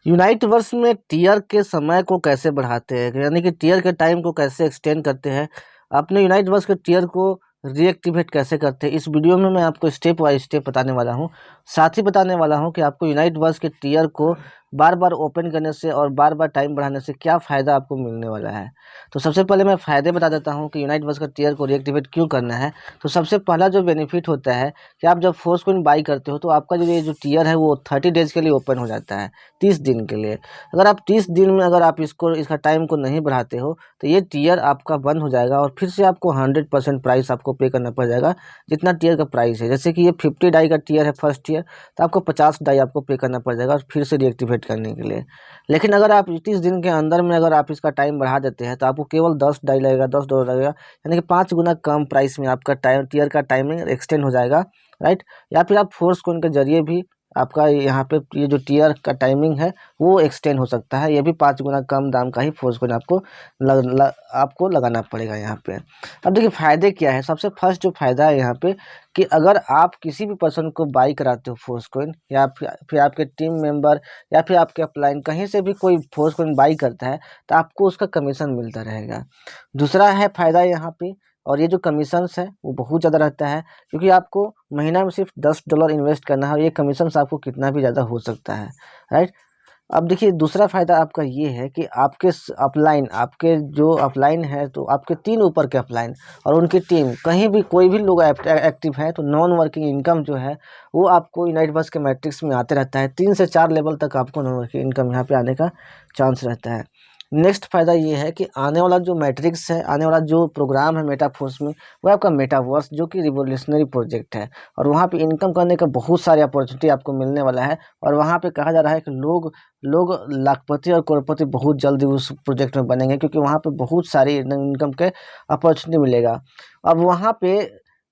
Unite verse में tier के समय को कैसे बढ़ाते हैं, यानी कि टीयर के टाइम को कैसे एक्सटेंड करते हैं, अपने यूनाइट वर्स के टीयर को रीएक्टिवेट कैसे करते हैं, इस वीडियो में मैं आपको स्टेप बाय स्टेप बताने वाला हूं। साथ ही बताने वाला हूं कि आपको यूनाइट वर्स के टीयर को बार बार ओपन करने से और बार बार टाइम बढ़ाने से क्या फ़ायदा आपको मिलने वाला है। तो सबसे पहले मैं फ़ायदे बता देता हूं कि यूनाइट वर्स का टीयर को रीएक्टिवेट क्यों करना है। तो सबसे पहला जो बेनिफिट होता है कि आप जब फोर्स कॉइन बाई करते हो तो आपका जो टीयर है वो 30 डेज़ के लिए ओपन हो जाता है, 30 दिन के लिए। अगर आप 30 दिन में अगर आप इसका टाइम को नहीं बढ़ाते हो तो ये टीयर आपका बंद हो जाएगा और फिर से आपको 100% प्राइस आपको पे करना पड़ जाएगा, जितना टीयर का प्राइस है। जैसे कि ये 50 डाई का टीयर है फर्स्ट ईयर, तो आपको 50 डाई आपको पे करना पड़ जाएगा और फिर से रीएक्टिवेट करने के लिए। लेकिन अगर आप 30 दिन के अंदर में अगर आप इसका टाइम बढ़ा देते हैं तो आपको केवल 10 डाई लगेगा, $10 लगेगा, यानी कि 5 गुना कम प्राइस में आपका टीयर का टाइमिंग एक्सटेंड हो जाएगा, राइट। या फिर आप फोर्स कॉइन के जरिए भी आपका यहाँ पे ये जो टीयर का टाइमिंग है वो एक्सटेंड हो सकता है। ये भी 5 गुना कम दाम का ही फोर्स कॉइन आपको लगाना पड़ेगा यहाँ पे। अब देखिए फ़ायदे क्या है। सबसे फर्स्ट जो फ़ायदा है यहाँ पे कि अगर आप किसी भी पर्सन को बाई कराते हो फोर्स कॉइन, या फिर आपके टीम मेंबर या फिर आपके अपलाइन कहीं से भी कोई फोर्स कॉइन बाई करता है तो आपको उसका कमीशन मिलता रहेगा। दूसरा है फ़ायदा यहाँ पे, और ये जो कमीशंस है वो बहुत ज़्यादा रहता है, क्योंकि आपको महीना में सिर्फ $10 इन्वेस्ट करना है और ये कमीशंस आपको कितना भी ज़्यादा हो सकता है, राइट। अब देखिए दूसरा फ़ायदा आपका ये है कि आपके जो अपलाइन है, तो आपके 3 ऊपर के अपलाइन और उनकी टीम कहीं भी कोई भी लोग एक्टिव है तो नॉन वर्किंग इनकम जो है वो आपको यूनाइट वर्स के मैट्रिक्स में आते रहता है। 3 से 4 लेवल तक आपको नॉन वर्किंग इनकम यहाँ पे आने का चांस रहता है। नेक्स्ट फ़ायदा ये है कि आने वाला जो मैट्रिक्स है, आने वाला जो प्रोग्राम है मेटाफोर्स में, वो आपका मेटावर्स जो कि रिवोल्यूशनरी प्रोजेक्ट है और वहाँ पे इनकम करने का बहुत सारी अपॉर्चुनिटी आपको मिलने वाला है। और वहाँ पे कहा जा रहा है कि लोग लोग लाखपति और करोड़पति बहुत जल्दी उस प्रोजेक्ट में बनेंगे, क्योंकि वहाँ पे बहुत सारी इनकम के अपॉर्चुनिटी मिलेगा। अब वहाँ पे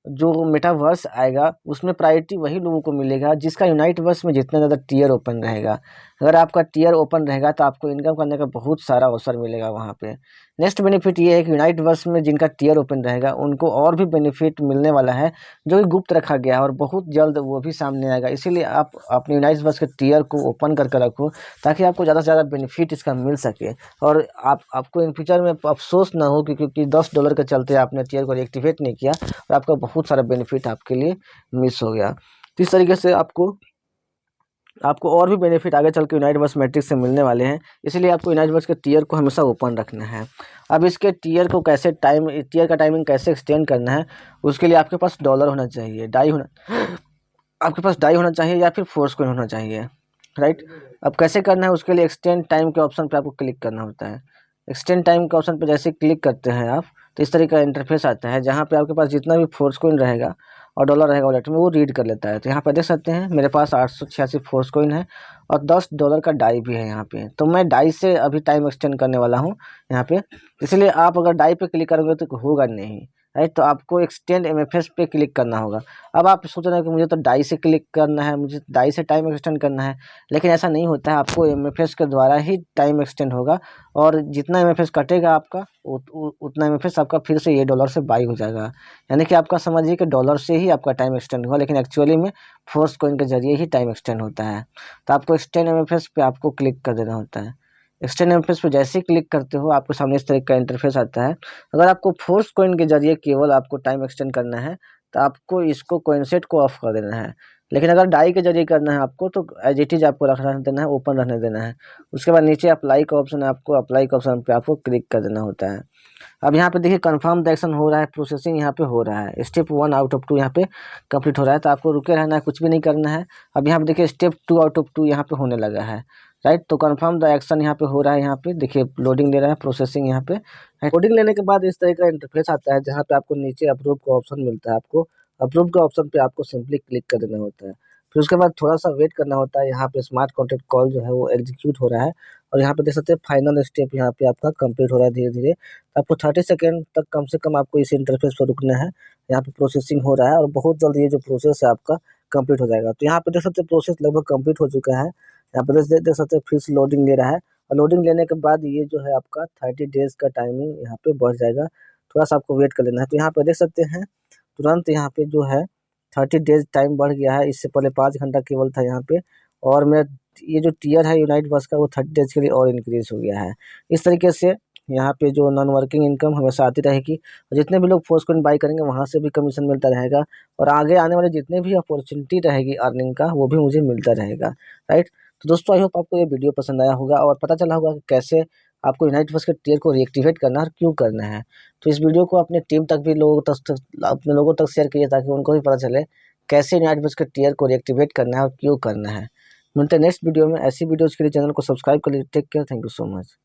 जो मेटावर्स आएगा उसमें प्रायोरिटी वही लोगों को मिलेगा जिसका यूनाइट वर्स में जितना ज़्यादा टीयर ओपन रहेगा। अगर आपका टीयर ओपन रहेगा तो आपको इनकम करने का बहुत सारा अवसर मिलेगा वहाँ पे। नेक्स्ट बेनिफिट ये है कि यूनाइट वर्स में जिनका टीयर ओपन रहेगा उनको और भी बेनिफिट मिलने वाला है, जो कि गुप्त रखा गया है और बहुत जल्द वो भी सामने आएगा। इसीलिए आप अपने यूनाइट वर्स के टीयर को ओपन करके रखो ताकि आपको ज़्यादा से ज़्यादा बेनिफिट इसका मिल सके और आपको इन फ्यूचर में अफसोस ना हो क्योंकि $10 के चलते आपने टीयर को रिएक्टिवेट नहीं किया और आपका बहुत सारा बेनिफिट आपके लिए मिस हो गया। तो इस तरीके से आपको और भी बेनिफिट आगे चल के यूनाइट वर्स मैट्रिक्स से मिलने वाले हैं, इसलिए आपको यूनाइट वर्स के टीयर को हमेशा ओपन रखना है। अब इसके टीयर का टाइमिंग कैसे एक्सटेंड करना है, उसके लिए आपके पास डॉलर होना चाहिए, आपके पास डाई होना चाहिए या फिर फोर्स कॉइन होना चाहिए, राइट। अब कैसे करना है, उसके लिए एक्सटेंड टाइम के ऑप्शन पे आपको क्लिक करना होता है। एक्सटेंड टाइम के ऑप्शन पे जैसे क्लिक करते हैं आप तो इस तरह का इंटरफेस आता है जहाँ पे आपके पास जितना भी फोर्स कॉइन रहेगा और डॉलर रहेगा वॉलेट में वो रीड कर लेता है। तो यहाँ पे देख सकते हैं मेरे पास 886 फोर्स कॉइन है और $10 का डाई भी है यहाँ पे। तो मैं डाई से अभी टाइम एक्सटेंड करने वाला हूँ यहाँ पे, इसलिए आप अगर डाई पे क्लिक करोगे तो होगा नहीं, राइट। तो आपको एक्सटेंड एमएफएस पे क्लिक करना होगा। अब आप सोच रहे हैं कि मुझे तो डाई से क्लिक करना है, मुझे डाई से टाइम एक्सटेंड करना है, लेकिन ऐसा नहीं होता है। आपको एमएफएस के द्वारा ही टाइम एक्सटेंड होगा और जितना एमएफएस कटेगा आपका उतना एमएफएस आपका फिर से ये डॉलर से बाई हो जाएगा। यानी कि आपका समझिए कि डॉलर से ही आपका टाइम एक्सटेंड हुआ, लेकिन एक्चुअली में फोर्स कॉइन के जरिए ही टाइम एक्सटेंड होता है। तो आपको एक्सटेंड एमएफएस पे आपको क्लिक कर देना होता है। एक्सटेंड एमएफएस पे जैसे ही क्लिक करते हो आपके सामने इस तरह का इंटरफेस आता है। अगर आपको फोर्स कॉइन के जरिए केवल आपको टाइम एक्सटेंड करना है तो आपको इसको कॉइन सेट को ऑफ कर देना है, लेकिन अगर डाई के जरिए करना है आपको तो एज इट इज आपको रखना देना है, ओपन रहने देना है। उसके बाद नीचे अप्लाई का ऑप्शन है, आपको अप्लाई का ऑप्शन पे आपको क्लिक कर देना होता है। अब यहाँ पे देखिए कंफर्म द एक्शन हो रहा है, प्रोसेसिंग यहाँ पे हो रहा है, स्टेप 1 आउट ऑफ 2 यहाँ पे कंप्लीट हो रहा है। तो आपको रुके रहना है, कुछ भी नहीं करना है। अब यहाँ पे देखिए स्टेप 2 आउट ऑफ 2 यहाँ पे होने लगा है, राइट। तो कंफर्म द एक्शन यहाँ पे हो रहा है। यहाँ पे देखिए लोडिंग ले रहा है, प्रोसेसिंग यहाँ पे। लोडिंग लेने के बाद इस तरह का इंटरफेस आता है जहाँ पे आपको नीचे अप्रूव का ऑप्शन मिलता है। आपको अप्रूव का ऑप्शन पे आपको सिंपली क्लिक कर देना होता है। फिर उसके बाद थोड़ा सा वेट करना होता है। यहाँ पे स्मार्ट कॉन्ट्रैक्ट कॉल जो है वो एग्जीक्यूट हो रहा है और यहाँ पे देख सकते हैं फाइनल स्टेप यहाँ पे आपका कंप्लीट हो रहा है धीरे धीरे। आपको 30 सेकेंड तक कम से कम आपको इस इंटरफेस पर रुकना है। यहाँ पे प्रोसेसिंग हो रहा है और बहुत जल्द ये जो प्रोसेस है आपका कंप्लीट हो जाएगा। तो यहाँ पे देख सकते हैं प्रोसेस लगभग कंप्लीट हो चुका है। यहाँ पे देख सकते हैं फिर से लोडिंग ले रहा है और लोडिंग लेने के बाद ये जो है आपका 30 डेज का टाइमिंग यहाँ पे बढ़ जाएगा। थोड़ा सा आपको वेट कर लेना है। तो यहाँ पे देख सकते हैं तुरंत यहाँ पे जो है 30 डेज टाइम बढ़ गया है। इससे पहले 5 घंटा केवल था यहाँ पे और मैं ये जो टियर है यूनाइट बस का वो 30 डेज के लिए और इंक्रीज हो गया है। इस तरीके से यहाँ पे जो नॉन वर्किंग इनकम हमेशा आती रहेगी और जितने भी लोग फोर्सकोइन बाई करेंगे वहाँ से भी कमीशन मिलता रहेगा और आगे आने वाले जितने भी अपॉर्चुनिटी रहेगी अर्निंग का वो भी मुझे मिलता रहेगा, राइट। तो दोस्तों आई होप आपको ये वीडियो पसंद आया होगा और पता चला होगा कि कैसे आपको यूनाइट बस के टियर को रीएक्टिवेट करना है और क्यों करना है। तो इस वीडियो को अपने टीम तक भी अपने लोगों तक शेयर कीजिए ताकि उनको भी पता चले कैसे यूनाइट बस के टियर को रीएक्टिवेट करना है और क्यों करना है। मिलते हैं नेक्स्ट वीडियो में। ऐसी वीडियोज़ के लिए चैनल को सब्सक्राइब कर लीजिए। Take care, thank you so much.